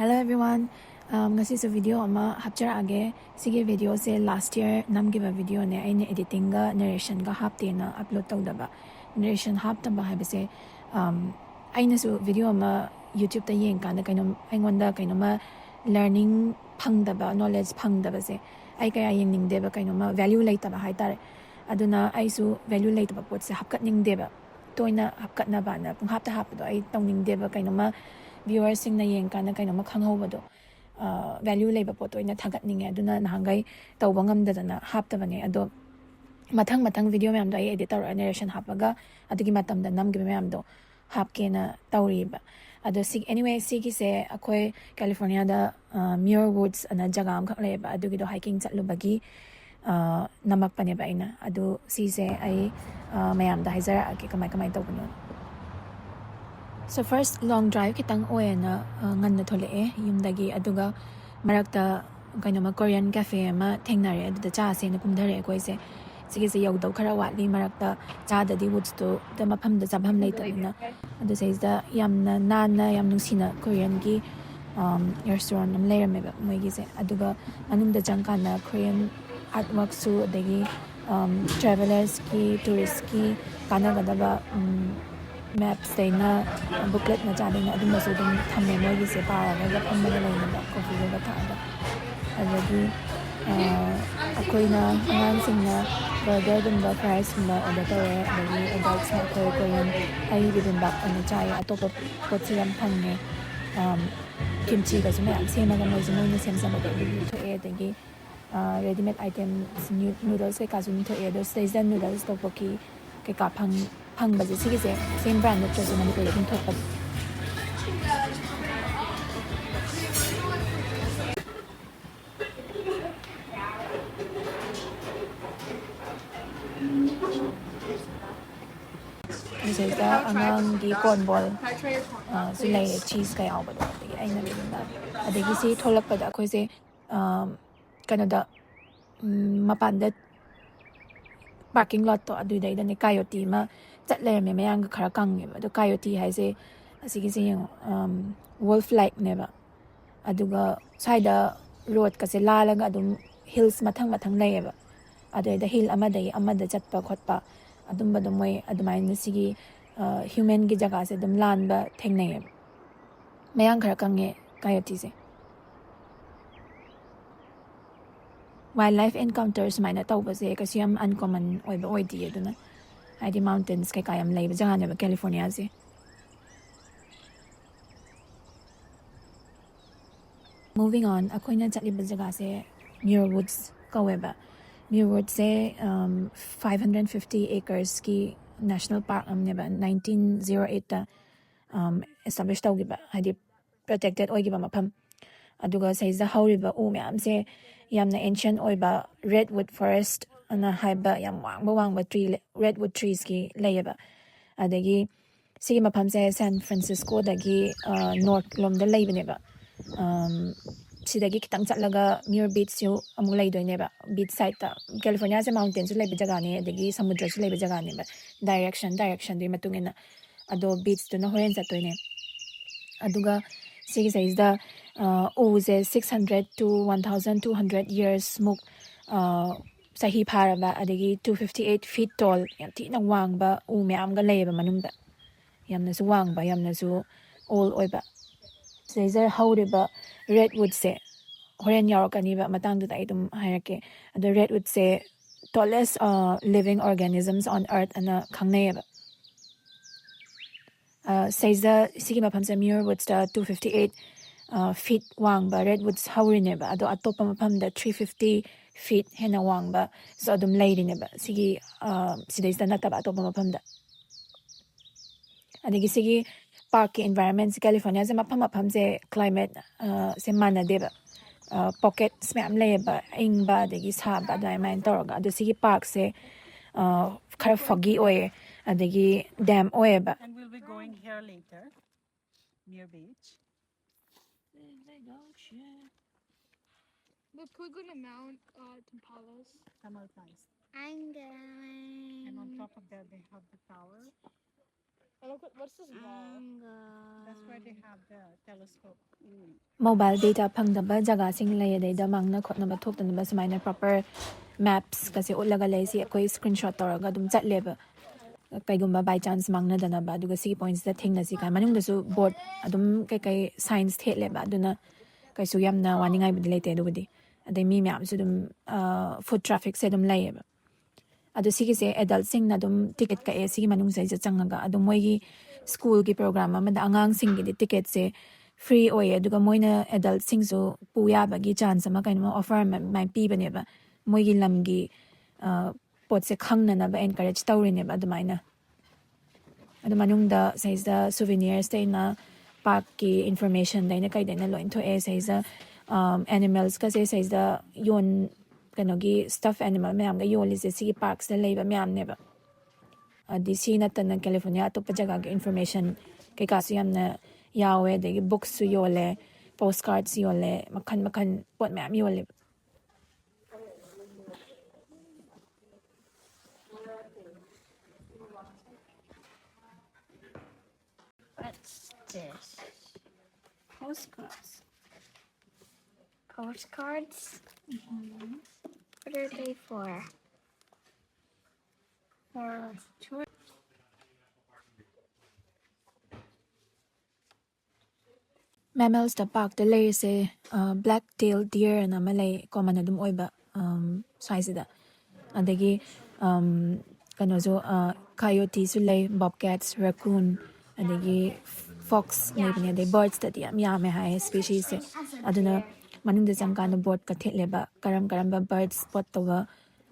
Hello everyone. Ngasi sa video ama hapchara sige video se last year namgiba video ne aine editing ga narration ga hapte na upload tawdaba narration haptaba habise aine su video ama YouTube ta yeng kana kainom aingonda kainoma learning phangdaba knowledge phangdaba se ai kaya yengning deba kainoma value laitaba haitare aduna ai su value laitaba pot se hapkatning deba toina hapkatna ba na pung hapta hapdo ai tongning deba kainoma viewers sing na yeng kana kainoma khanghobado value labor pot oina thagatninge aduna nahangai tawba ngamdadana haptabane ado mathang video mayam do ai editor narration hapaga adigi matamda namgi mayam do hapkena tawriba ado sig anyway sigi se akoi California da Muir Woods ana jaga am khak leba adugi do hiking chatlubagi namakpane ba ina adu si se ai mayam da haizara ake kamai tawbano. So first long drive kitang oe na nganna thole yumdagi aduga marakta kainoma Korean cafe ma thengnare aduda cha se na kumdare koi se sige se yawdaw khara watli marakta cha da di woods to da mafam da jabham leitabina adu se da yamna nana yam nungsina Korean gi restaurant am leirame ba moi gi se aduga manung da jangka na Korean artwork su adagi travelers ki tourist ki kana gadaba maps na booklet na chading na adum masu dum thamme moi gi se para ga amma ga leina da coffee ga tha da adagi akoina angang sing na burger dum da fries na order tore adagi adults na Korean ai bidin bak ana chai atop pot siram thangne kimchi ga suma am sema ga moi moi na sem sam da bi to adagi ready made items noodles ka sun to do season noodles to poki ke ka phang ba sige se same brand of chosen Manipuri kin thok this is the angang gi corn ball so like cheese ka yaw ba do ai na bi na adagi si tholak pa da khoi se Canada mapan da parking lot to adu dai da ne coyote ma chat le me mayang khara kang nge adu coyote hai se asigi se wolf like ne ba aduga saida road ka se la la ga dum hills mathang nei ba adu da hill amada chatpa khotpa adum ba dum moi adumai na sigi human gi jaga se dum lan ba theng nei mayang khara kang nge coyote se wildlife encounters maina tawba se kasi am uncommon oiba oidi aduna haidi mountains kai kayam leiba jaga ne ba California se moving on akoina chatliba jaga se Muir Woods kaweba Muir Woods se 550 acres ki national park amne ba 1908 ta established tawgiba haidi protected oigiba mafam aduga saiza hauriba u myam se yamna ancient oiba redwood forest ana haiba yam wangba tree redwood trees ki layaba adagi sigi mafam se San Francisco dagi north lom da laybane ba sidagi kitang chatlaga Muir beach yu amu laidoine ba beach side ta California se mountains layba jaga ne adagi samudra su layba jaga ne ba direction di matungena ado beach to na horen chatoine aduga sigi size da uze 600 to 1200 years muk sahi pharaba adagi 258 feet tall yam thina wangba u myam ga leba manumda yamna su wangba yamna su all oiba sizer haudiba redwood se horen yarakani ba matang da idum hairake the redwood se tallest living organisms on earth ana khangnayaba size sigi mafam sa Muir Woods da 258 feet wangba redwoods haurineba ado atopa mafam da 350 feet hena wangba so adum leirineba sigi sidais da nataba atopa mafam da adigi sigi park environment California se mafam se climate se mana deba pocket smam leba ingba adigi saba da main toroga ado sigi park se khara foggy oye adigi dam oyeba and we'll be going here later near beach. But we're gonna mount Tampalas. Tamalpais. I'm going. And on top of that they have the tower. Look, what's this ball? That's where they have the telescope. Mobile data phangdaba jaga sing lay deida mangna khotnaba thoktanaba sumaina proper maps kase ulaga lay si akoi screenshot toraga dum chatleba kaigumba by chance mangna danaba aduga si points da thingna si kai manung dasu board adum kai science theleba aduna kaisu yamna waningai budi late adubudi adai mi myam su dum foot traffic se dum layeba adu sigi se adult sing na dum ticket ka e sigi manung sai changaga adu moigi school ki program amada angang sing gi ticket se free oye aduga moina adult sing su puya bagi chance ama kaino offer mai pi bane ba moigi lamgi pot se khangna na ba encourage tawrine ba adumaina adu manung da saisa souvenirs te na park ki information daina kai daina loin tho e saisa animals ka se saisa yon kanogi stuffed animal mayam ga yoli se si parks da leiba mayam neba adi si natana California atopa jaga ga information kai ka su yamna yawe de books su yole postcards yole makhan pot mayam yole What's this? Postcards. Postcards? What are they for? For tour. mammals da park da lay se black tailed deer na malay common adum oiba size da adagi kano zo coyote su lay bobcats raccoon adagi fox maybe ne birds da yam yam hai species se aduna manung da jang kana board ka theleba karam ba birds spot tawa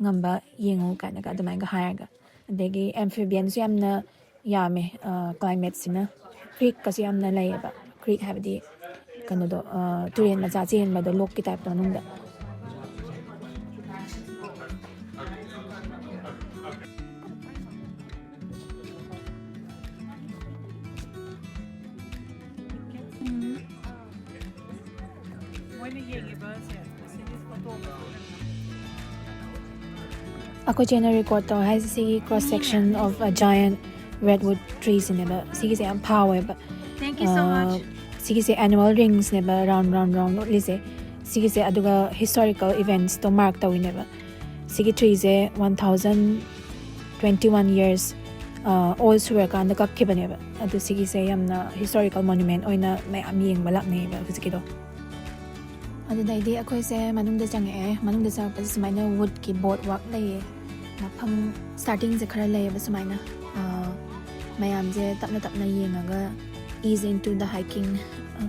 ngamba yengu kana ka adumai ga hair ga adagi amphibians yamna yame climate sina creek ka yamna layeba creek habdi kanodo turen macha chen ba do lok ki type tonung da ako chena record to has see cross section of a giant redwood trees in ba sige se am power ba Thank you so much. sige se annual rings ne ba round not lise sige se aduga historical events to mark ta wine ba sige trees e 1021 years old sura kan da kap ke bane ba adu sige se yamna historical monument oina mai am yeng balak ne ba fiziki do adu dai di akoi se manung da chang e manung da sa pa smaina wood ki board work lai mafam starting je khara lai ba smaina mayam je tapna yengaga ease into the hiking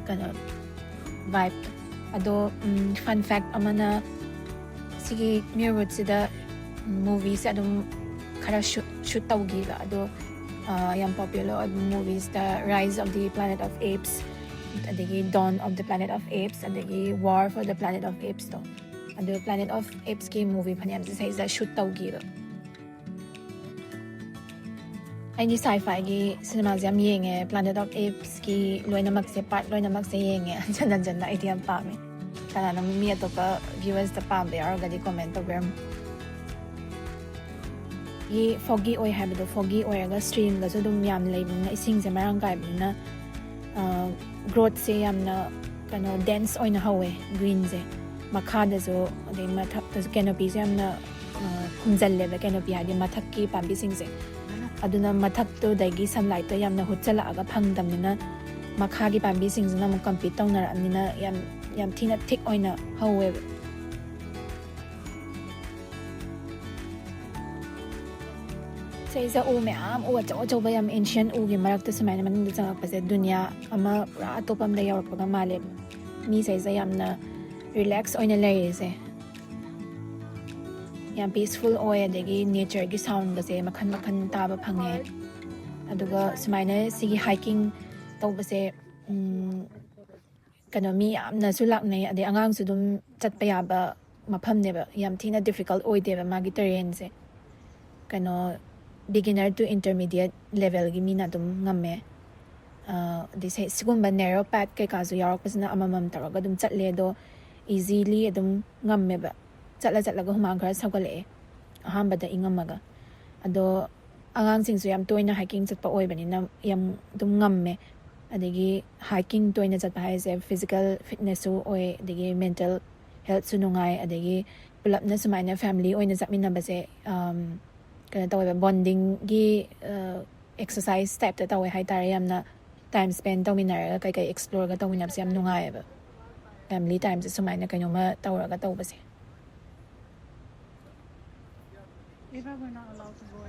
kind of vibe ado fun fact amana sigi Muir Woods sida movies adum khara shoot tawgi ga ado yam popular movies the Rise of the Planet of Apes adagi Dawn of the Planet of Apes adagi War for the Planet of Apes to ado Planet of Apes ki movie phanyam se sai shoot tawgi ga aini sci-fi gi cinema jam yenge Planet of Apes ki loinamak se part loinamak se yenge janna idea pa me kana na mi to pa viewers ta pa be ar ga di comment program ye foggy oil have the foggy oil ga stream ga so dum yam lay na ising se marang kai na growth se yam na kana dense oina hawe green se makha da so de mathap ta canopy se yam na humjal le canopy ha di mathak ki pambi sing se aduna mathak to dagi sunlight to yamna hutchala aga phangdam nina makha gi pambi sing jina mo compete tawnar amnina yam thina thick oina hawe Saisa u me am u acho ba yam ancient u gi marak to samay man ndu changak pase dunya ama pura topam da yaw pa male mi saisa yam na relax oina lay se yam peaceful oya degi nature gi sound ga se makhan ta ba phange aduga sumaina sigi hiking tawba se kano mi amna sulak nei ade angang su dum chatpa ya ba mapham ne ba yam thina difficult oi de ba magi terrain se kano beginner to intermediate level gi mina dum ngamme de se sigumba narrow path ke ka zu yarak pasna amamam taraga dum chatle do easily dum ngamme ba chatla ga humang khara sagale ahamba da ingamaga ado ꯑꯉꯥꯡꯁꯤꯡꯁꯨ ꯌꯥꯝ ꯇꯣꯏꯅ hiking ꯆꯠꯄ ꯑꯣꯏꯕꯅꯤꯅ ꯌꯥꯝ ꯑꯗꯨꯝ ꯉꯝꯃꯦ ꯑꯗꯒꯤ hiking ꯇꯣꯏꯅ ꯆꯠꯄ ꯍꯥꯏꯁꯦ physical fitnessꯁꯨ ꯑꯣꯏ ꯑꯗꯒꯤ mental healthꯁꯨ ꯅꯨꯡꯉꯥꯏ ꯑꯗꯒꯤ ꯄꯨꯂꯞꯅ ꯁꯨꯃꯥꯏꯅ family ꯑꯣꯏꯅ ꯆꯠꯃꯤꯟꯅꯕꯁꯦ ꯀꯩꯅꯣ ꯇꯧꯋꯦꯕ bondingꯒꯤ exercise typeꯇ ꯇꯧꯋꯦ ꯍꯥꯏꯇꯥꯔꯦ ꯌꯥꯝꯅ time spend ꯇꯧꯃꯤꯟꯅꯔꯒ ꯀꯩꯀꯩ explore ꯇꯧꯃꯤꯟꯅꯕꯁꯦ ꯌꯥꯝ ꯅꯨꯡꯉꯥꯏꯌꯦꯕ family timeꯁꯦ ꯁꯨꯃꯥꯏꯅ ꯀꯩꯅꯣꯝꯃ ꯇꯧꯔꯒ ꯇꯧꯕꯁꯦ Eva, we're not allowed to go.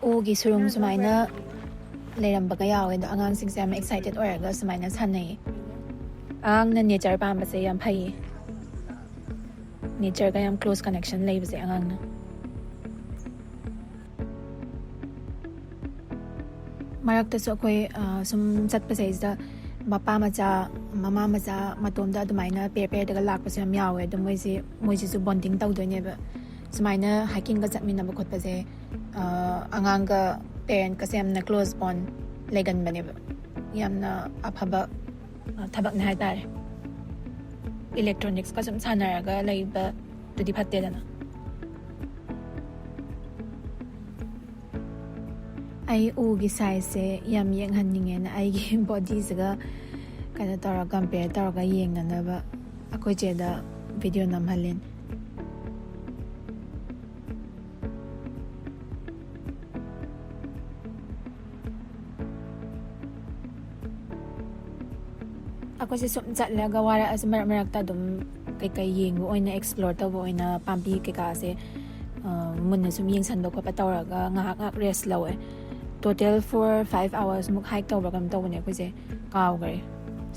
ꯎꯒꯤ ꯁꯨꯔꯨꯡ No, don't ꯁꯨꯃꯥꯏꯅ wear it. ꯂꯩꯔꯝꯕꯒ ꯌꯥꯎꯋꯦ ꯑꯗꯣ ꯑꯉꯥꯡꯁꯤꯡꯁꯦ ꯌꯥꯝ excited ꯑꯣꯏꯔꯒ ꯁꯨꯃꯥꯏꯅ ꯁꯥꯟꯅꯩꯌꯦ ꯑꯉꯥꯡꯅ nature ꯄꯥꯝꯕꯁꯦ ꯌꯥꯝ ꯐꯩꯌꯦ nature ꯒ ꯌꯥꯝ close connection ꯂꯩꯕꯁꯦ ꯑꯉꯥꯡꯅ ꯃꯔꯛꯇꯁꯨ ꯑꯩꯈꯣꯏ ꯁꯨꯝ ꯆꯠꯄꯁꯩꯁꯤꯗ ꯃꯄꯥ ꯃꯆꯥ ꯃꯃꯥ ꯃꯆꯥ ꯃꯇꯣꯝꯗ ꯑꯗꯨꯃꯥꯏꯅ ꯄꯦꯔꯗꯒ ꯂꯥꯛꯄꯁꯨ ꯌꯥꯝ ꯌꯥꯎꯋꯦ ꯑꯗꯣ ꯃꯣꯏꯁꯤꯁꯨ ꯕꯣꯟꯗꯤꯡ ꯇꯧꯗꯣꯏꯅꯦꯕ ꯁꯨꯃꯥꯏꯅ hiking ꯆꯠꯃꯤꯟꯅꯕ ꯈꯣꯠꯄꯁꯦ ꯑꯉꯥꯡꯒ ꯄꯦꯔꯦꯟꯠꯀꯁꯦ ꯌꯥꯝꯅ close bond ꯂꯩꯒꯟꯕꯅꯦꯕ ꯌꯥꯝꯅ ꯑꯐꯕ ꯊꯕꯛꯅꯦ ꯍꯥꯏꯇꯥꯔꯦ electronicsꯀ ꯁꯨꯝ ꯁꯥꯟꯅꯔꯒ ꯂꯩꯕꯗꯨꯗꯤ ꯐꯠꯇꯦꯗꯅ ꯑꯩ ꯎꯒꯤ ꯁꯥꯏꯖꯁꯦ ꯌꯥꯝ ꯌꯦꯡꯍꯟꯅꯤꯡꯉꯦꯅ ꯑꯩꯒꯤ ꯕꯣꯗꯤꯁꯤꯒ ꯀꯩꯅꯣ ꯇꯧꯔꯒ ꯀꯝꯄꯦꯌꯔ ꯇꯧꯔꯒ ꯌꯦꯡꯅꯅꯕ ꯑꯩꯈꯣꯏ ꯆꯦꯗ ꯚꯤꯗꯤꯑꯣ ꯅꯝꯍꯜꯂꯤꯅꯦ ꯑꯩꯈꯣꯏꯁꯦ ꯁꯨꯝ ꯆꯠꯂꯒ ꯋꯥꯔꯛꯑꯁꯨ ꯃꯔꯛ ꯃꯔꯛꯇ ꯑꯗꯨꯝ ꯀꯩꯀꯩ ꯌꯦꯡꯕ ꯑꯣꯏꯅ ꯑꯦꯛꯁꯄ꯭ꯂꯣꯔ ꯇꯧꯕ ꯑꯣꯏꯅ ꯄꯥꯝꯕꯤ ꯀꯩꯀꯥꯁꯦ ꯃꯨꯟꯅ ꯁꯨꯝ ꯌꯦꯡꯁꯟꯕ ꯈꯣꯠꯄ ꯇꯧꯔꯒ ꯉꯥꯏꯍꯥꯛ ꯔꯦꯁ ꯂꯧꯋꯦ ꯇꯣꯇꯦꯜ 4-5 hours ꯃꯨꯛ ꯍꯥꯏꯛ ꯇꯧꯕ꯭ꯔꯥ ꯀꯩꯅꯣ ꯇꯧꯕꯅꯦ ꯑꯩꯈꯣꯏꯁꯦ ꯀꯥꯎꯈ꯭ꯔꯦ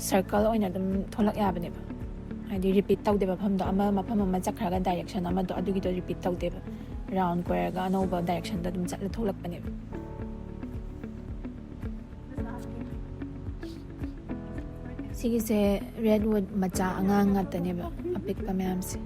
ꯁꯔꯀꯜ ꯑꯣꯏꯅ ꯑꯗꯨꯝ ꯊꯣꯛꯂꯛ ꯌꯥꯕꯅꯦꯕ ꯍꯥꯏꯗꯤ ꯔꯤꯄꯤꯠ ꯇꯧꯗꯦꯕ ꯃꯐꯝ ꯑꯃ ꯆꯠꯈ꯭ꯔꯒ ꯗꯥꯏꯔꯦꯛꯁꯟ ꯑꯃꯗꯣ ꯑꯗꯨꯒꯤꯗꯣ ꯔꯤꯄꯤꯠ ꯇꯧꯗꯦꯕ ꯔꯥꯎꯟ ꯀꯣꯏꯔꯒ ꯑꯅꯧꯕ ꯗꯥꯏꯔꯦꯛꯁꯟꯗ ꯑꯗꯨꯝ ꯆꯠꯂ ꯊꯣꯛꯂꯛꯄꯅꯦꯕ ꯁꯤꯒꯤꯁꯦ ꯔꯦꯗꯋꯨꯗ ꯃꯆꯥ ꯑꯉꯥꯡ ꯉꯥꯛꯇꯅꯦꯕ ꯑꯄꯤꯛꯄ ꯃꯌꯥꯝꯁꯦ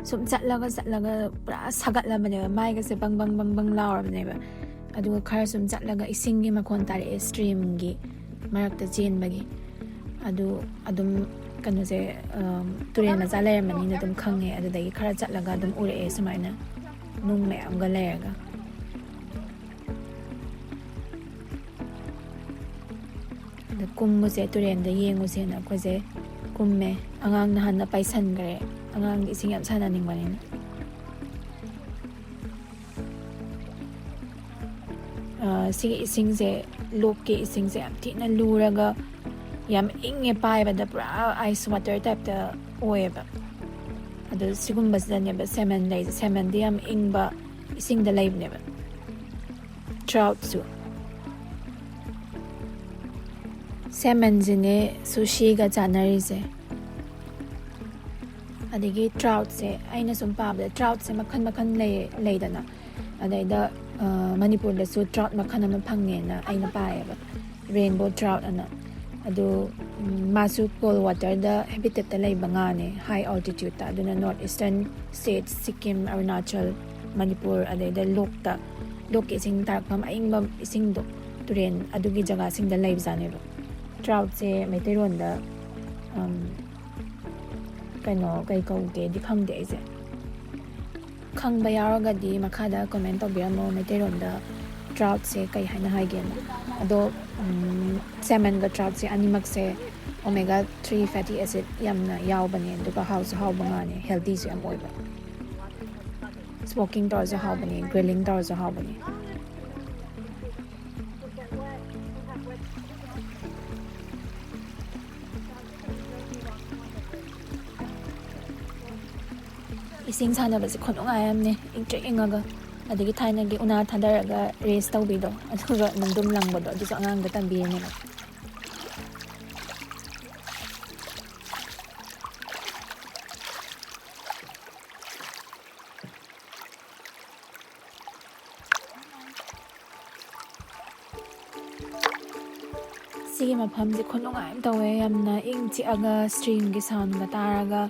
ꯁꯨꯝ ꯆꯠꯂꯒ ꯄꯨꯔꯥ ꯁꯥꯒꯠꯂꯕꯅꯦꯕ ꯃꯥꯏꯒꯁꯦ ꯕꯪ ꯂꯥꯎꯔꯕꯅꯦꯕ ꯑꯗꯨꯒ ꯈꯔ ꯁꯨꯝ ꯆꯠꯂꯒ ꯏꯁꯤꯡꯒꯤ ꯃꯈꯣꯟ ꯇꯥꯔꯛꯑꯦ ꯁ꯭ꯇ꯭ꯔꯤꯝꯒꯤ ꯃꯔꯛꯇ ꯆꯦꯟꯕꯒꯤ ꯑꯗꯨ ꯑꯗꯨꯝ ꯀꯩꯅꯣꯁꯦ ꯇꯨꯔꯦꯟ ꯃꯆꯥ ꯂꯩꯔꯝꯃꯅꯤꯅ ꯑꯗꯨꯝ ꯈꯪꯉꯦ ꯑꯗꯨꯗꯒꯤ ꯈꯔ ꯆꯠꯂꯒ ꯑꯗꯨꯝ ꯎꯔꯛꯑꯦ ꯁꯨꯃꯥꯏꯅ ꯅꯨꯡ ꯃꯌꯥꯝꯒ ꯂꯩꯔꯒ ꯑꯗ ꯀꯨꯝꯃꯨꯁꯦ ꯇꯨꯔꯦꯟꯗ ꯌꯦꯡꯉꯨꯁꯦꯅ ꯑꯩꯈꯣꯏꯁꯦ ꯀꯨꯝꯃꯦ ꯑꯉꯥꯡ ꯅꯍꯥꯟꯅ ꯄꯥꯏꯁꯟꯈ꯭ꯔꯦ ꯑꯉꯥꯡꯒꯤ ꯏꯁꯤꯡ ꯌꯥꯝ ꯁꯥꯟꯅꯅꯤꯡꯕꯅꯤꯅ ꯁꯤꯒꯤ ꯏꯁꯤꯡꯁꯦ ꯂꯣꯛꯀꯤ ꯏꯁꯤꯡꯁꯦ ꯌꯥꯝ ꯊꯤꯅ ꯂꯨꯔꯒ ꯌꯥꯝ ꯏꯪꯉꯦ ꯄꯥꯏꯕꯗ ꯄꯨꯔꯥ ꯑꯥꯏꯁ ꯋꯥꯇꯔ ꯇꯥꯏꯞꯇ ꯑꯣꯏꯌꯦꯕ ꯑꯗꯨ ꯁꯤꯒꯨꯝꯕꯁꯤꯗꯅꯦꯕ ꯁꯦꯃꯟ ꯂꯩꯁꯦ ꯁꯦꯃꯟꯗꯤ ꯌꯥꯝ ꯏꯪꯕ ꯏꯁꯤꯡꯗ ꯂꯩꯕꯅꯦꯕ ꯇ꯭ꯔꯥꯎꯠꯁꯨ ꯁꯦꯃꯟꯁꯤꯅꯦ ꯁꯨꯁꯤꯒ ꯆꯥꯅꯔꯤꯁꯦ ꯑꯗꯒꯤ ꯇ꯭ꯔꯥꯎꯠꯁꯦ ꯑꯩꯅ ꯁꯨꯝ ꯄꯥꯕꯗ ꯇ꯭ꯔꯥꯎꯠꯁꯦ ꯃꯈꯜ ꯂꯩꯗꯅ ꯑꯗꯩꯗ ꯃꯅꯤꯄꯨꯔꯗꯁꯨ ꯇ꯭ꯔꯥꯎꯠ ꯃꯈꯜ ꯑꯃ ꯐꯪꯉꯦꯅ ꯑꯩꯅ ꯄꯥꯏꯌꯦꯕ ꯔꯦꯟꯕꯣ ꯇ꯭ꯔꯥꯎꯠ ꯑꯅ ꯑꯗꯨ ꯃꯥꯁꯨ ꯀꯣꯜ ꯋꯥꯇꯔꯗ ꯍꯦꯕꯤꯇꯦꯠꯇ ꯂꯩꯕ ꯉꯥꯅꯦ ꯍꯥꯏ ꯑꯜꯇꯤꯇ꯭ꯌꯨꯠꯇ ꯑꯗꯨꯅ north eastern states Sikkim Arunachal Manipur ꯑꯗꯩꯗ ꯂꯣꯛꯀꯤ ꯏꯁꯤꯡ ꯇꯥꯔꯛꯐꯝ ꯑꯏꯪꯕ ꯏꯁꯤꯡꯗꯣ ꯇꯨꯔꯦꯟ ꯑꯗꯨꯒꯤ ꯖꯒꯥꯁꯤꯡꯗ ꯂꯩꯕꯖꯥꯠꯅꯦꯕ ꯇ꯭ꯔꯥꯎꯠꯁꯦ ꯃꯩꯇꯩꯔꯣꯟꯗ ꯀꯩꯅꯣ ꯀꯩ ꯀꯧꯒꯦꯗꯤ ꯈꯪꯗꯦ ꯑꯩꯁꯦ ꯈꯪꯕ ꯌꯥꯎꯔꯒꯗꯤ ꯃꯈꯥꯗ ꯀꯣꯃꯦꯟ ꯇꯧꯕꯤꯔꯝꯃꯣ ꯃꯩꯇꯩꯔꯣꯟꯗ ꯇ꯭ꯔꯥꯎꯠꯁꯦ ꯀꯩ ꯍꯥꯏꯅ ꯍꯥꯏꯒꯦꯅ ꯑꯗꯣ ꯁꯦꯃꯟꯒ ꯇ꯭ꯔꯥꯎꯠꯁꯦ ꯑꯅꯤꯃꯛꯁꯦ ꯑꯣꯃꯦꯒꯥ 3 ꯐꯦꯇꯤ ꯑꯦꯁꯤꯠ ꯌꯥꯝꯅ ꯌꯥꯎꯕꯅꯦ ꯑꯗꯨꯒ ꯍꯥꯎꯁꯨ ꯍꯥꯎꯕ ꯉꯥꯅꯦ ꯍꯦꯜꯗꯤꯁꯨ ꯌꯥꯝ ꯑꯣꯏꯕ ꯁ꯭ꯃꯣꯀꯤꯡ ꯇꯧꯔꯁꯨ ꯍꯥꯎꯕꯅꯦ ꯒ꯭ꯔꯤꯂꯤꯡ ꯇꯧꯔꯁꯨ ꯍꯥꯎꯕꯅꯦ ꯏꯁꯤꯡ ꯁꯥꯟꯅꯕꯁꯦ ꯈꯨꯅꯨꯡꯉꯥꯏ ꯑꯃꯅꯦ ꯏꯪꯇ꯭ꯔꯤꯛ ꯏꯪꯉꯒ ꯑꯗꯒꯤ ꯊꯥꯏꯅꯒꯤ ꯎꯅꯥ ꯊꯥꯗꯔꯒ ꯔꯦꯁ ꯇꯧꯕꯤꯗꯣ ꯑꯗꯨꯒ ꯅꯨꯡꯗꯨꯝ ꯂꯪꯕꯗꯣ ꯑꯗꯨꯁꯨ ꯑꯉꯥꯡꯗ ꯇꯝꯕꯤꯔꯤꯅꯦꯕ ꯁꯤꯒꯤ ꯃꯐꯝꯁꯦ ꯈꯨꯅꯨꯡꯉꯥꯏ ꯑꯃ ꯇꯧꯋꯦ ꯌꯥꯝꯅ ꯏꯪ ꯆꯤꯛꯑꯒ ꯁ꯭ꯇ꯭ꯔꯤꯝꯒꯤ ꯁꯥꯎꯟꯒ ꯇꯥꯔꯒ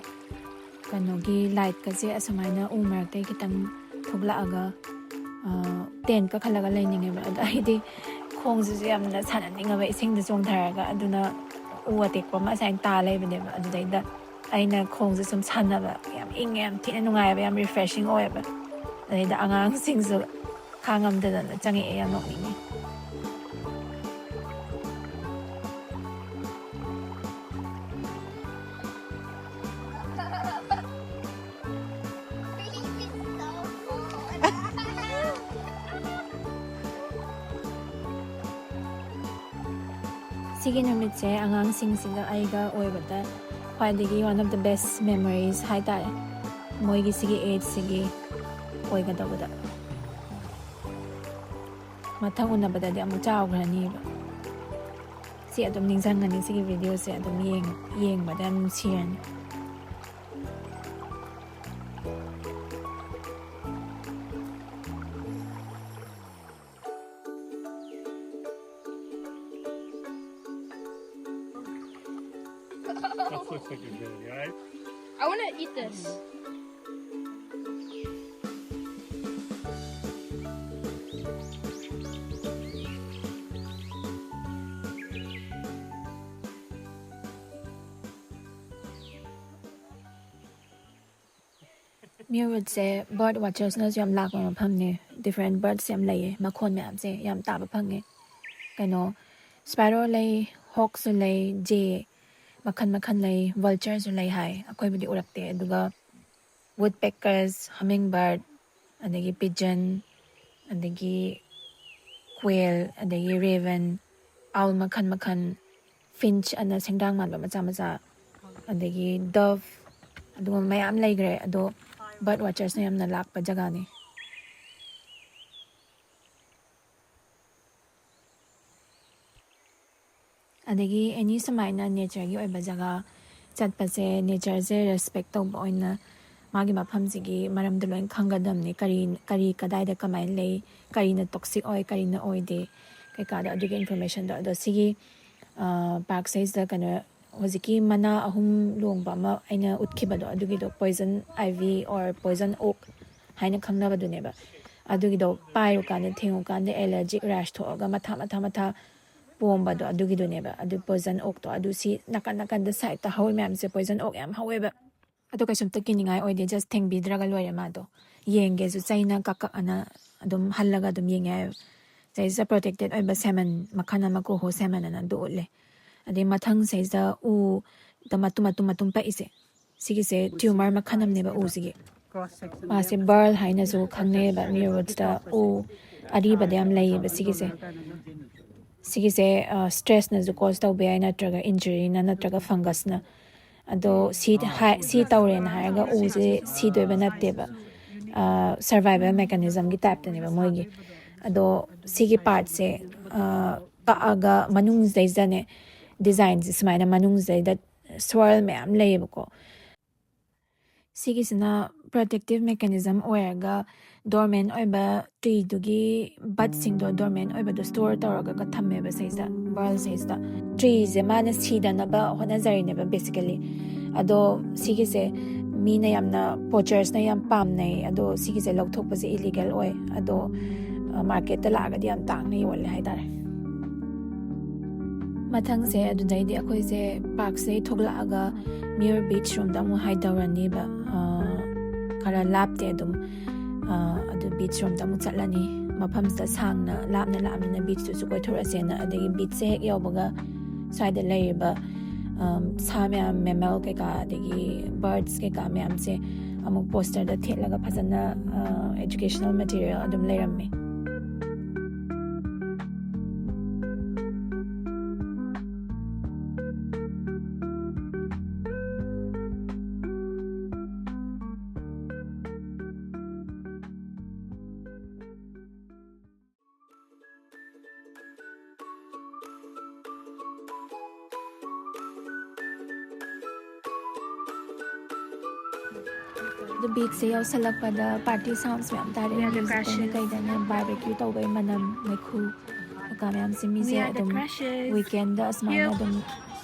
ꯀꯩꯅꯣꯒꯤ ꯂꯥꯏꯠꯀꯁꯦ ꯑꯁꯨꯃꯥꯏꯅ ꯎ ꯃꯔꯛꯇꯩ ꯈꯤꯇꯪ ꯊꯣꯛꯂꯛꯑꯒ ꯇꯦꯟꯠꯀ ꯈꯜꯂꯒ ꯂꯩꯅꯤꯡꯉꯦꯕ ꯑꯗꯣ ꯑꯩꯗꯤ ꯈꯣꯡꯁꯤꯁꯨ ꯌꯥꯝꯅ ꯁꯥꯟꯅꯅꯤꯡꯉꯕ ꯏꯁꯤꯡꯗ ꯆꯣꯡꯊꯔꯒ ꯑꯗꯨꯅ ꯎ ꯑꯇꯦꯛꯄ ꯑꯃ ꯑꯁꯥꯏꯅ ꯇꯥ ꯂꯩꯕꯅꯦꯕ ꯑꯗꯨꯗꯩꯗ ꯑꯩꯅ ꯈꯣꯡꯁꯦ ꯁꯨꯝ ꯁꯥꯟꯅꯕ ꯌꯥꯝ ꯏꯪꯉꯦ ꯌꯥꯝ ꯊꯤꯅ ꯅꯨꯡꯉꯥꯏꯕ ꯌꯥꯝ ꯔꯤꯐ꯭ꯔꯦꯁꯤꯡ ꯑꯣꯏꯌꯦꯕ ꯑꯗꯩꯗ ꯑꯉꯥꯡꯁꯤꯡꯁꯨ ꯈꯥꯡꯉꯝꯗꯗꯅ ꯆꯪꯉꯛꯑꯦ ꯌꯥꯝ ꯅꯣꯛꯅꯤꯡꯉꯦ ꯁꯤꯒꯤ ꯅꯨꯃꯤꯠꯁꯦ ꯑꯉꯥꯡꯁꯤꯡꯁꯤꯒ ꯑꯩꯒ ꯑꯣꯏꯕꯗ ꯈ꯭ꯋꯥꯏꯗꯒꯤ one of the best memories ꯍꯥꯏꯇꯥꯔꯦ ꯃꯣꯏꯒꯤ ꯁꯤꯒꯤ ꯑꯦꯖꯁꯤꯒꯤ ꯑꯣꯏꯒꯗꯕꯗ ꯃꯊꯪ ꯎꯅꯕꯗꯗꯤ ꯑꯃꯨꯛ ꯆꯥꯎꯈ꯭ꯔꯅꯤꯕ ꯁꯤ ꯑꯗꯨꯝ ꯅꯤꯡꯁꯤꯡꯒꯅꯤ ꯁꯤꯒꯤ ꯚꯤꯗꯤꯑꯣꯁꯦ ꯑꯗꯨꯝ ꯌꯦꯡꯕꯗ ꯌꯥꯝ ꯅꯨꯡꯁꯤꯔꯅꯤ That looks like a good, right? I want to eat this. ꯃ꯭ꯌꯨꯔꯋꯨꯠꯁꯦ ꯕꯔꯗ ꯋꯥꯆꯔꯁꯅꯁꯨ ꯌꯥꯝ ꯂꯥꯛꯄ ꯃꯐꯝꯅꯦ ꯗꯤꯐ꯭ꯔꯦꯟ ꯕꯔꯗꯁ ꯌꯥꯝ ꯂꯩꯌꯦ ꯃꯈꯣꯟ ꯃꯌꯥꯝꯁꯦ ꯌꯥꯝ ꯇꯥꯕ ꯐꯪꯉꯦ ꯀꯩꯅꯣ ꯁ꯭ꯄꯥꯏꯔꯣ ꯂꯩ ꯍꯣꯛꯁꯨ ꯂꯩ ꯖꯦ ꯃꯈꯜ ꯃꯈꯜ ꯂꯩ ꯚꯜꯆꯔꯁꯨ ꯂꯩ ꯍꯥꯏ ꯑꯩꯈꯣꯏꯕꯨꯗꯤ ꯎꯔꯛꯇꯦ ꯑꯗꯨꯒ ꯋꯨꯠ ꯄꯦꯀꯔꯁ ꯍꯃꯤꯡ ꯕꯔꯗ ꯑꯗꯒꯤ ꯄꯤꯖꯟ ꯑꯗꯒꯤ ꯀ꯭ꯋꯦꯜ ꯑꯗꯒꯤ ꯔꯦꯚꯟ ꯑꯥꯎꯜ ꯃꯈꯜ ꯃꯈꯜ ꯐꯤꯟꯆ ꯑꯅ ꯁꯦꯡꯗꯥꯡ ꯃꯥꯟꯕ ꯃꯆꯥ ꯃꯆꯥ ꯑꯗꯒꯤ ꯗove ꯑꯗꯨꯒꯨꯝꯕ ꯃꯌꯥꯝ ꯂꯩꯈ꯭ꯔꯦ ꯑꯗꯣ ꯕꯔꯗ ꯋꯥꯆꯔꯁꯅ ꯌꯥꯝꯅ ꯂꯥꯛꯄ ꯖꯒꯥꯅꯤ ꯑꯗꯒꯤ ꯑꯦꯅꯤ ꯁꯨꯃꯥꯏꯅ ꯅꯦꯆꯔꯒꯤ ꯑꯣꯏꯕ ꯖꯒꯥ ꯆꯠꯄꯁꯦ ꯅꯦꯆꯔꯁꯦ ꯔꯦꯁꯄꯦꯛ ꯇꯧꯕ ꯑꯣꯏꯅ ꯃꯥꯒꯤ ꯃꯐꯝꯁꯤꯒꯤ ꯃꯔꯝꯗ ꯂꯣꯏ ꯈꯪꯒꯗꯕꯅꯤ ꯀꯔꯤ ꯀꯗꯥꯏꯗ ꯀꯃꯥꯏꯅ ꯂꯩ ꯀꯔꯤꯅ ꯇꯣꯛꯁꯤꯛ ꯑꯣꯏ ꯀꯔꯤꯅ ꯑꯣꯏꯗꯦ ꯀꯩꯀꯥꯗꯣ ꯑꯗꯨꯒꯤ ꯏꯟꯐꯣꯔꯃꯦꯁꯟꯗꯣ ꯑꯗꯣ ꯁꯤꯒꯤ ꯄꯥꯔꯛꯁꯩꯁꯤꯗ ꯀꯩꯅꯣ ꯍꯧꯖꯤꯛꯀꯤ ꯃꯅꯥ 3 ꯂꯣꯡꯕ ꯑꯃ ꯑꯩꯅ ꯎꯠꯈꯤꯕꯗꯣ ꯑꯗꯨꯒꯤꯗꯣ ꯄꯣꯏꯖꯟ ꯑꯥꯏꯚꯤ ꯑꯣꯔ ꯄꯣꯏꯖꯟ ꯑꯣꯛ ꯍꯥꯏꯅ ꯈꯪꯅꯕꯗꯨꯅꯦꯕ ꯑꯗꯨꯒꯤꯗꯣ ꯄꯥꯏꯔꯨꯀꯥꯟꯗ ꯊꯦꯡꯉꯨꯀꯥꯟꯗ ꯑꯦꯂꯔꯖꯤꯛ ꯔꯦꯁ ꯊꯣꯛꯑꯒ ꯃꯊꯥ ꯄꯣꯝꯕꯗꯣ ꯑꯗꯨꯒꯤꯗꯨꯅꯦꯕ ꯑꯗꯨ ꯄꯣꯏꯖꯟ ꯑꯣꯛꯇꯣ ꯑꯗꯨ ꯁꯤ ꯅꯥꯀꯟ ꯅꯥꯀꯟꯗ ꯁꯥꯏꯗꯇ ꯍꯧꯋꯤ ꯃꯌꯥꯝꯁꯦ ꯄꯣꯏꯖꯟ ꯑꯣꯛ ꯌꯥꯝ ꯍꯧꯋꯦꯕ ꯑꯗꯣ ꯀꯩꯁꯨꯝꯇ ꯀꯤꯅꯤꯡꯉꯥꯏ ꯑꯣꯏꯗꯦ ꯖꯁ ꯊꯦꯡꯕꯤꯗ꯭ꯔꯒ ꯂꯣꯏꯔꯦ ꯃꯥꯗꯣ ꯌꯦꯡꯒꯦꯁꯨ ꯆꯩꯅ ꯀꯛꯑꯅ ꯑꯗꯨꯝ ꯍꯜꯂꯒ ꯑꯗꯨꯝ ꯌꯦꯡꯉꯦ ꯁꯩꯁꯤꯗ ꯄ꯭ꯔꯣꯇꯦꯛꯇꯦꯠ ꯑꯣꯏꯕ ꯁꯦꯃꯟ ꯃꯈꯜ ꯑꯃ ꯀꯣꯍꯣ ꯁꯦꯃꯟ ꯑꯅ ꯑꯗꯨ ꯎꯠꯂꯦ ꯑꯗꯩ ꯃꯊꯪ ꯁꯩꯁꯤꯗ ꯎꯗ ꯃꯇꯨꯝ ꯄꯛꯏꯁꯦ ꯁꯤꯒꯤꯁꯦ ꯇ꯭ꯌꯨꯃꯔ ꯃꯈꯜ ꯑꯃꯅꯦꯕ ꯎꯁꯤꯒꯤ Cross section. ꯃꯥꯁꯦ ꯕꯔꯜ ꯍꯥꯏꯅꯁꯨ ꯈꯪꯅꯩꯌꯦꯕ ꯃ꯭ꯌꯨꯔꯋꯨꯠꯁꯇ ꯎ ꯑꯔꯤꯕꯗ ꯌꯥꯝ ꯂꯩꯌꯦꯕ ꯁꯤꯒꯤꯁꯦ ꯁ꯭ꯇ꯭ꯔꯦꯁꯅꯁꯨ ꯀꯣꯁ ꯇꯧꯕ ꯌꯥꯏ ꯅꯠꯇ꯭ꯔꯒ ꯏꯟꯖꯨꯔꯤꯅ ꯅꯠꯇ꯭ꯔꯒ ꯐꯪꯒꯁꯅ ꯑꯗꯣ ꯁꯤ ꯇꯧꯔꯦꯅ ꯍꯥꯏꯔꯒ ꯎꯁꯦ ꯁꯤꯗꯣꯏꯕ ꯅꯠꯇꯦꯕ ꯁꯔꯚꯥꯏꯚꯦꯜ ꯃꯦꯀꯥꯅꯤꯖꯝꯒꯤ ꯇꯥꯏꯞꯇꯅꯦꯕ ꯃꯣꯏꯒꯤ ꯑꯗꯣ ꯁꯤꯒꯤ ꯄꯥꯔꯠꯁꯦ ꯀꯛꯑꯒ ꯃꯅꯨꯡꯁꯤꯗꯩꯁꯤꯗꯅꯦ ꯗꯤꯖꯥꯏꯟꯁꯦ ꯁꯨꯃꯥꯏꯅ ꯃꯅꯨꯡꯁꯤꯗꯩꯗ ꯁ꯭ꯋꯔꯜ ꯃꯌꯥꯝ ꯂꯩꯌꯦꯕꯀꯣ ꯁꯤꯒꯤꯁꯤꯅ ꯄ꯭ꯔꯣꯇꯦꯛꯇꯤቭ ꯃꯦꯀꯥꯅꯤꯖꯝ ꯑꯣꯏꯔꯒ ꯗꯣꯔꯃꯦꯟ ꯑꯣꯏꯕ ꯇ꯭ꯔꯤꯗꯨꯒꯤ ꯕꯠꯁꯤꯡꯗꯣ ꯗꯣꯔꯃꯦꯟ ꯑꯣꯏꯕꯗꯣ ꯁ꯭ꯇꯣꯔ ꯇꯧꯔꯒ ꯊꯝꯃꯦꯕ ꯁꯩꯁꯤꯗ ꯕꯔꯜ ꯁꯩꯁꯤꯗ ꯇ꯭ꯔꯤꯁꯦ ꯃꯥꯅ ꯁꯤꯗꯅꯕ ꯍꯣꯠꯅꯖꯔꯤꯅꯦꯕ ꯕꯦꯁꯤꯀꯦꯂꯤ ꯑꯗꯣ ꯁꯤꯒꯤꯁꯦ ꯃꯤꯅ ꯌꯥꯝꯅ ꯄꯣꯆꯔꯁꯅ ꯌꯥꯝ ꯄꯥꯝꯅꯩ ꯑꯗꯣ ꯁꯤꯒꯤꯁꯦ ꯂꯧꯊꯣꯛꯄꯁꯦ ꯏꯂꯤꯒꯦꯜ ꯑꯣꯏ ꯑꯗꯣ ꯃꯥꯔꯀꯦꯠꯇ ꯂꯥꯛꯑꯒꯗꯤ ꯌꯥꯝ ꯇꯥꯡꯅ ꯌꯣꯜꯂꯦ ꯍꯥꯏꯇꯥꯔꯦ ꯃꯊꯪꯁꯦ ꯑꯗꯨꯗꯩꯗꯤ ꯑꯩꯈꯣꯏꯁꯦ ꯄꯥꯔꯛꯁꯦ ꯊꯣꯛꯂꯛꯑꯒ ꯃ꯭ꯌꯨꯔ ꯕꯤꯆ ꯔꯣꯝꯗ ꯑꯃꯨꯛ ꯍꯥꯏꯗꯧꯔꯅꯤꯕ ꯈꯔ ꯂꯥꯞꯇꯦ ꯑꯗꯨꯝ ꯑꯗꯨ ꯕꯤꯆ ꯔꯣꯝꯗ ꯑꯃꯨꯛ ꯆꯠꯂꯅꯤ ꯃꯐꯝꯁꯤꯗ ꯁꯥꯡꯅ ꯂꯥꯞꯅ ꯕꯤꯆꯇꯨꯁꯨ ꯀꯣꯏꯊꯣꯔꯛꯑꯁꯦꯅ ꯑꯗꯒꯤ ꯕꯤꯆꯁꯦ ꯍꯦꯛ ꯌꯧꯕꯒ ꯁ꯭ꯋꯥꯏꯗ ꯂꯩꯔꯤꯕ ꯁꯥ ꯃꯌꯥꯝ ꯃꯦꯃꯦꯜ ꯀꯩꯀꯥ ꯑꯗꯒꯤ ꯕꯔꯗꯁ ꯀꯩꯀꯥ ꯃꯌꯥꯝꯁꯦ ꯑꯃꯨꯛ ꯄꯣꯁꯇꯔꯗ ꯊꯦꯠꯂꯒ ꯐꯖꯅ ꯑꯦꯖꯨꯀꯦꯁꯅꯦꯜ ꯃꯦꯇꯤꯔꯤꯌꯦꯜ ꯑꯗꯨꯝ ꯂꯩꯔꯝꯃꯤ ꯑꯗꯨ ꯕꯤꯆꯁꯦ ꯌꯧꯁꯜꯂꯛꯄꯗ ꯄꯥꯔꯇꯤ ꯁꯥꯎꯟꯁ ꯃꯌꯥꯝ ꯇꯥꯔꯛꯑꯦ ꯃ꯭ꯌꯨꯖꯤꯛꯇꯩꯅ ꯀꯩꯗꯅ ꯕꯥꯔꯕꯦꯀ꯭ꯌꯨ ꯇꯧꯕꯩ ꯃꯅꯝ ꯃꯩꯈꯨ ꯀꯥ ꯃꯌꯥꯝꯁꯦ We ꯃꯤꯁꯦ are the ꯑꯗꯨꯝ crushes. ꯋꯤꯀꯦꯟꯗ ꯑꯁꯨꯃꯥꯏꯅ Here. ꯑꯗꯨꯝ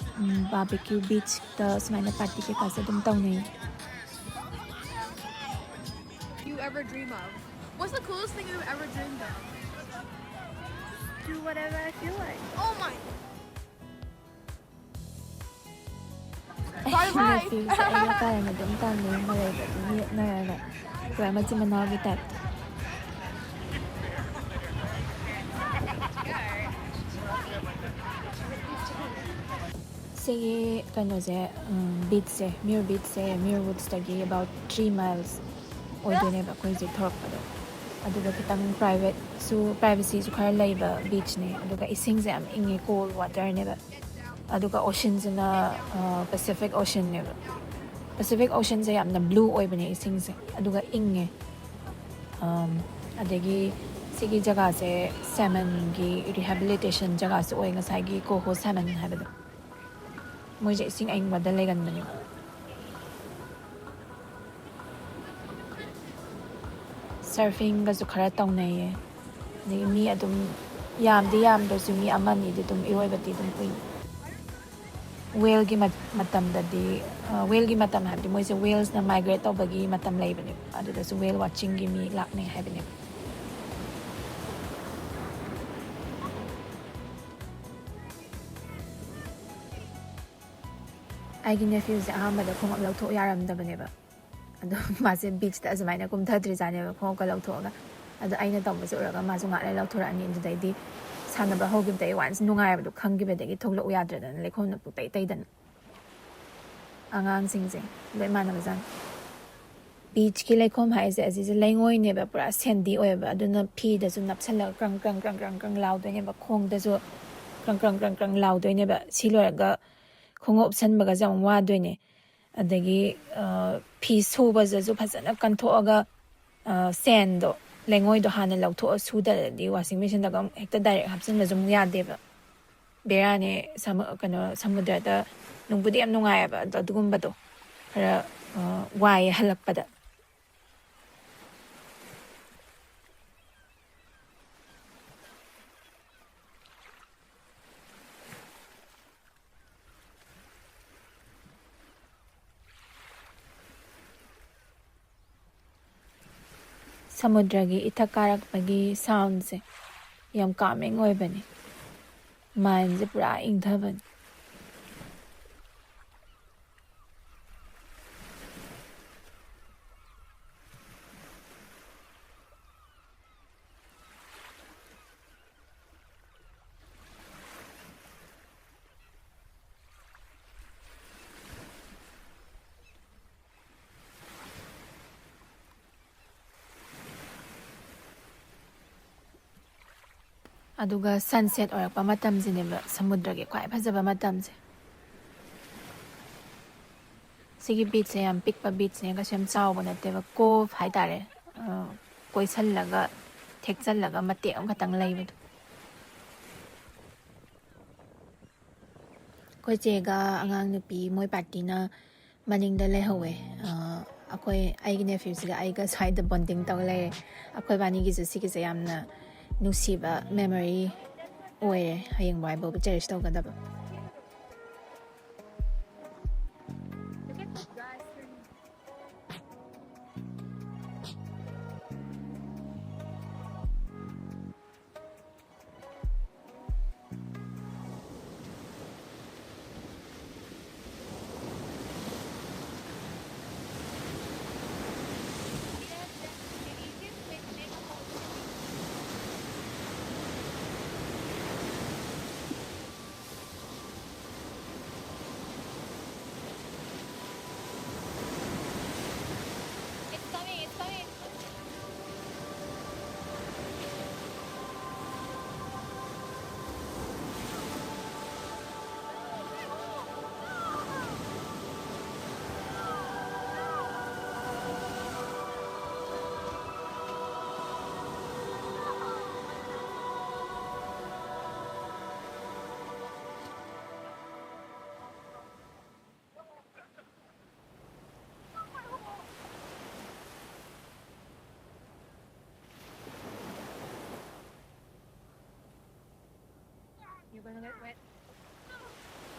ꯕꯥꯔꯕꯤꯀ꯭ꯌꯨ ꯕꯤꯆꯇ ꯁꯨꯃꯥꯏꯅ ꯄꯥꯔꯇꯤ ꯀꯩꯀꯥꯁꯦ ꯑꯗꯨꯝ ꯇꯧꯅꯩ. You ever dream of? What's the coolest thing you've ever dreamed of? Do whatever I feel like. Oh my! My life! ꯅꯦꯐ꯭ꯌꯨꯁꯦ ꯑꯩꯒ ꯀꯥꯔꯟ ꯑꯗꯨꯝ ꯇꯥꯟꯅꯩ ꯃꯔꯩꯗ ꯑꯗꯨꯝ ꯌꯦꯠꯅꯔꯒ ꯄꯨꯔꯥ ꯃꯆꯤꯟ ꯃꯅꯥꯎꯒꯤ ꯇꯥꯏꯞꯇ. ꯁꯤꯒꯤ ꯀꯩꯅꯣꯁꯦ ꯕꯤꯆꯁꯦ ꯃ꯭ꯌꯨꯔ ꯕꯤꯆꯁꯦ ꯃ꯭ꯌꯨꯔ ꯋꯨꯗꯁꯇꯒꯤ about 3 miles ꯑꯣꯏꯗꯣꯏꯅꯦꯕ ꯑꯩꯈꯣꯏ ꯍꯧꯖꯤꯛ ꯊꯣꯔꯛꯄꯗꯣ. ꯑꯗꯨꯒ ꯈꯤꯇꯪ ꯄ꯭ꯔꯥꯏꯚꯦꯁꯤꯁꯨ ꯈꯔ ꯂꯩꯕ ꯕꯤꯆꯅꯦ. ꯑꯗꯨꯒ ꯏꯁꯤꯡꯁꯦ ꯌꯥꯝ ꯏꯪꯉꯦ, ꯀꯣꯜ ꯋꯥꯇꯔꯅꯦꯕ. ꯑꯗꯨꯒ ꯑꯣꯁꯤꯟꯁꯤꯅ ꯄꯦꯁꯤꯐꯤꯛ ꯑꯣꯁꯤꯟꯅꯦꯕ. ꯄꯦꯁꯤꯐꯤꯛ ꯑꯣꯁꯤꯟꯁꯦ ꯌꯥꯝꯅ ꯕ꯭ꯂꯨ ꯑꯣꯏꯕꯅꯦ ꯏꯁꯤꯡꯁꯦ, ꯑꯗꯨꯒ ꯏꯪꯉꯦ. ꯑꯗꯒꯤ ꯁꯤꯒꯤ ꯖꯒꯥꯁꯦ ꯁꯦꯃꯟꯒꯤ ꯔꯤꯍꯦꯕꯤꯂꯤꯇꯦꯁꯟ ꯖꯒꯥꯁꯨ ꯑꯣꯏ, ꯉꯁꯥꯏꯒꯤ ꯀꯣꯍꯣ ꯁꯦꯃꯟ ꯍꯥꯏꯕꯗꯣ. ꯃꯣꯏꯁꯦ ꯏꯁꯤꯡ ꯑꯏꯪꯕꯗ ꯂꯩꯒꯟꯕꯅꯦꯕ. ꯁꯔꯐꯤꯡꯒꯁꯨ ꯈꯔ ꯇꯧꯅꯩꯌꯦ. ꯑꯗꯒꯤ ꯃꯤ ꯑꯗꯨꯝ ꯌꯥꯝꯗ꯭ꯔꯁꯨ ꯃꯤ ꯑꯃꯅꯤꯗꯤ ꯑꯗꯨꯝ ꯏꯔꯣꯏꯕꯗꯤ ꯑꯗꯨꯝ ꯎꯏ. ꯋꯦꯜꯒꯤ ꯃꯇꯝꯗꯗꯤ ꯋꯦꯜꯒꯤ ꯃꯇꯝ ꯍꯥꯏꯕꯗꯤ ꯃꯣꯏꯁꯦ ꯋꯦꯜꯁꯅ ꯃꯥꯏꯒ꯭ꯔꯦꯠ ꯇꯧꯕꯒꯤ ꯃꯇꯝ ꯂꯩꯕꯅꯦꯕ. ꯑꯗꯨꯗꯁꯨ ꯋꯦꯜ ꯋꯥꯆꯤꯡꯒꯤ ꯃꯤ ꯂꯥꯛꯅꯩ ꯍꯥꯏꯕꯅꯦꯕ. ꯑꯩꯒꯤ ꯅꯦꯐ꯭ꯌꯨꯁꯦ ꯑꯍꯥꯟꯕꯗ ꯈꯣꯡꯎꯞ ꯂꯧꯊꯣꯛ ꯌꯥꯔꯝꯗꯕꯅꯦꯕ. ꯑꯗꯣ ꯃꯥꯁꯦ ꯕꯤꯆꯇ ꯑꯁꯨꯃꯥꯏꯅ ꯀꯨꯝꯊꯗ꯭ꯔꯤꯖꯥꯠꯅꯦꯕ ꯈꯣꯡꯎꯞꯀ ꯂꯧꯊꯣꯛꯑꯒ. ꯑꯗꯣ ꯑꯩꯅ ꯇꯧꯕꯁꯦ ꯎꯔꯒ ꯃꯥꯁꯨ ꯉꯥꯛꯂꯩ ꯂꯧꯊꯣꯔꯛꯑꯅꯤ. ꯑꯗꯨꯗꯩꯗꯤ ꯁꯥꯟꯅꯕ ꯍꯧꯈꯤꯕꯗꯒꯤ ꯋꯥꯟꯁ ꯅꯨꯡꯉꯥꯏꯕꯗꯣ ꯈꯪꯈꯤꯕꯗꯒꯤ ꯊꯣꯛꯂꯛꯎ ꯌꯥꯗ꯭ꯔꯦꯗꯅ ꯂꯩꯈꯣꯝꯅ ꯄꯨꯡꯇꯩ ꯇꯩꯗꯅ. ꯑꯉꯥꯡꯁꯤꯡꯁꯦ ꯂꯣꯏ ꯃꯥꯟꯅꯕꯖꯥꯠꯅꯤ. ꯕꯤꯆꯀꯤ ꯂꯩꯈꯣꯝ ꯍꯥꯏꯁꯦ ꯑꯁꯤꯁꯦ ꯂꯩꯉꯣꯏꯅꯦꯕ, ꯄꯨꯔꯥ ꯁꯦꯟꯗꯤ ꯑꯣꯏꯌꯦꯕ. ꯑꯗꯨꯅ ꯐꯤꯗꯁꯨ ꯅꯞꯁꯜꯂꯒ ꯀ꯭ꯔꯪ ꯂꯥꯎꯗꯣꯏꯅꯦꯕ. ꯈꯣꯡꯗꯁꯨ ꯀ꯭ꯔꯪ ꯂꯥꯎꯗꯣꯏꯅꯦꯕ. ꯁꯤ ꯂꯣꯏꯔꯒ ꯈꯣꯡꯎꯞ ꯎꯞꯁꯟꯕꯒꯁꯦ ꯌꯥꯝ ꯋꯥꯗꯣꯏꯅꯦ. ꯑꯗꯒꯤ ꯐꯤ ꯁꯨꯕꯗꯁꯨ ꯐꯖꯅ ꯀꯟꯊꯣꯛꯑꯒ ꯁꯦꯟꯗꯣ, ꯂꯩꯉꯣꯏꯗꯣ ꯍꯥꯟꯅ ꯂꯧꯊꯣꯛꯑ ꯁꯨꯗ꯭ꯔꯗꯤ ꯋꯥꯁꯤꯡ ꯃꯦꯆꯤꯟꯗꯒ ꯍꯦꯛꯇ ꯗꯥꯏꯔꯦꯛ ꯍꯥꯞꯆꯤꯟꯕꯁꯨ ꯑꯃꯨꯛ ꯌꯥꯗꯦꯕ. ꯕꯦꯔꯥꯅꯦ. ꯁꯃꯨꯗ꯭ꯔꯗ ꯅꯨꯡꯕꯨꯗꯤ ꯌꯥꯝ ꯅꯨꯡꯉꯥꯏꯑꯕ, ꯑꯗꯣ ꯑꯗꯨꯒꯨꯝꯕꯗꯣ ꯈꯔ ꯋꯥꯏꯌꯦ ꯍꯜꯂꯛꯄꯗ. ꯁꯃꯨꯗ꯭ꯔꯒꯤ ꯏꯊꯛ ꯀꯥꯔꯛꯄꯒꯤ ꯁꯥꯎꯟꯁꯦ ꯌꯥꯝ ꯀꯥꯃꯤꯡ ꯑꯣꯏꯕꯅꯤ. ꯃꯥꯏꯟꯁꯦ ꯄꯨꯔꯥ ꯏꯪꯊꯕꯅꯤ. ꯑꯗꯨꯒ ꯁꯟꯁꯦꯠ ꯑꯣꯏꯔꯛꯄ ꯃꯇꯝꯁꯤꯅꯦꯕ ꯁꯃꯨꯗ꯭ꯔꯒꯤ ꯈ꯭ꯋꯥꯏ ꯐꯖꯕ ꯃꯇꯝꯁꯦ. ꯁꯤꯒꯤ ꯕꯤꯆꯁꯦ ꯌꯥꯝ ꯄꯤꯛꯄ ꯕꯤꯆꯅꯦ, ꯀꯩꯁꯨ ꯌꯥꯝ ꯆꯥꯎꯕ ꯅꯠꯇꯦꯕ. ꯀꯣꯞ ꯍꯥꯏꯇꯥꯔꯦ, ꯀꯣꯏꯁꯜꯂꯒ ꯊꯦꯛꯆꯜꯂꯒ ꯃꯇꯦꯛ ꯑꯃꯈꯛꯇꯪ ꯂꯩꯕꯗꯣ. ꯑꯩꯈꯣꯏ ꯆꯦꯒ ꯑꯉꯥꯡ ꯅꯨꯄꯤ ꯃꯣꯏ ꯄꯥꯔꯇꯤꯅ ꯃꯅꯤꯡꯗ ꯂꯩꯍꯧꯋꯦ. ꯑꯩꯒꯤ ꯅꯦꯐ꯭ꯌꯨꯁꯤꯒ ꯑꯩꯒ ꯁ꯭ꯋꯥꯏꯗ ꯕꯣꯟꯗꯤꯡ ꯇꯧ ꯂꯩꯔꯦ. ꯑꯩꯈꯣꯏ ꯕꯥꯅꯤꯒꯤꯁꯨ ꯁꯤꯒꯤꯁꯦ ꯌꯥꯝꯅ ꯅꯨꯡꯁꯤꯕ ꯃꯦꯃꯣꯔꯤ ꯑꯣꯏꯔꯦ, ꯍꯌꯦꯡꯋꯥꯏ ꯐꯥꯎꯕ ꯆꯦꯔꯤꯁ ꯇꯧꯒꯗꯕ.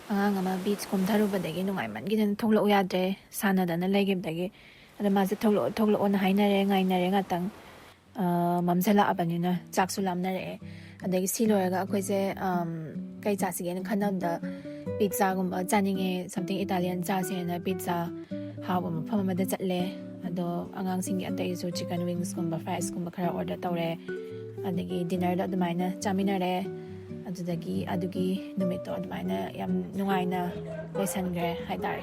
ꯑꯉꯥꯡ ꯑꯃ ꯕꯤꯆ ꯀꯨꯝꯊꯔꯨꯕꯗꯒꯤ ꯅꯨꯡꯉꯥꯏꯃꯟꯈꯤꯗꯅ ꯊꯣꯛꯂꯛꯎ ꯌꯥꯗ꯭ꯔꯦ ꯁꯥꯟꯅꯗꯅ ꯂꯩꯈꯤꯕꯗꯒꯤ ꯑꯗ ꯃꯥꯁꯦ ꯊꯣꯛꯂꯛꯑꯣꯅ ꯍꯥꯏꯅꯔꯦ ꯉꯥꯏꯅꯔꯦ ꯉꯥꯛꯇꯪ ꯃꯝꯁꯤꯜꯂꯛꯑꯕꯅꯤꯅ ꯆꯥꯛꯁꯨ ꯂꯥꯝꯅꯔꯛꯑꯦ ꯑꯗꯒꯤ ꯁꯤ ꯂꯣꯏꯔꯒ ꯑꯩꯈꯣꯏꯁꯦ ꯀꯩ ꯆꯥꯁꯤꯒꯦꯅ ꯈꯟꯅꯕꯗ ꯄꯤꯠꯖꯥꯒꯨꯝꯕ ꯆꯥꯅꯤꯡꯉꯦ ꯁꯝꯊꯤꯡ ꯏꯇꯥꯂꯤꯌꯟ ꯆꯥꯁꯦꯅ ꯄꯤꯠꯖꯥ ꯍꯥꯎꯕ ꯃꯐꯝ ꯑꯃꯗ ꯆꯠꯂꯦ ꯑꯗꯣ ꯑꯉꯥꯡꯁꯤꯡꯒꯤ ꯑꯇꯩꯁꯨ ꯆꯤꯀꯟ ꯋꯤꯡꯁꯀꯨꯝꯕ ꯐ꯭ꯔꯥꯏꯁꯀꯨꯝꯕ ꯈꯔ ꯑꯣꯔꯗꯔ ꯇꯧꯔꯦ ꯑꯗꯒꯤ ꯗꯤꯅꯔꯗꯣ ꯑꯗꯨꯃꯥꯏꯅ ꯆꯥꯃꯤꯟꯅꯔꯦ ꯑꯗꯨꯒꯤ ꯅꯨꯃꯤꯠꯇꯣ ꯑꯗꯨꯃꯥꯏꯅ ꯌꯥꯝ ꯅꯨꯡꯉꯥꯏꯅ ꯂꯣꯏꯁꯟꯈ꯭ꯔꯦ ꯍꯥꯏꯇꯥꯔꯦ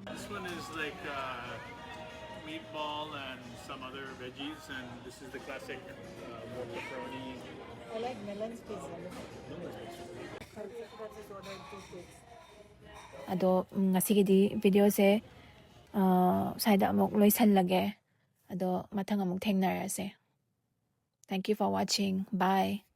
This one is like meatball and some other veggies, and this is the classic more pepperoni. I like melon's pizza. That's just ordered 2 plates. ꯑꯗꯣ ꯉꯁꯤꯒꯤꯗꯤ ꯚꯤꯗꯤꯑꯣꯁꯦ ꯁ꯭ꯋꯥꯏꯗ ꯑꯃꯨꯛ ꯂꯣꯏꯁꯜꯂꯒꯦ ꯑꯗꯣ ꯃꯊꯪ ꯑꯃꯨꯛ ꯊꯦꯡꯅꯔꯁꯦ Thank you for watching. Bye.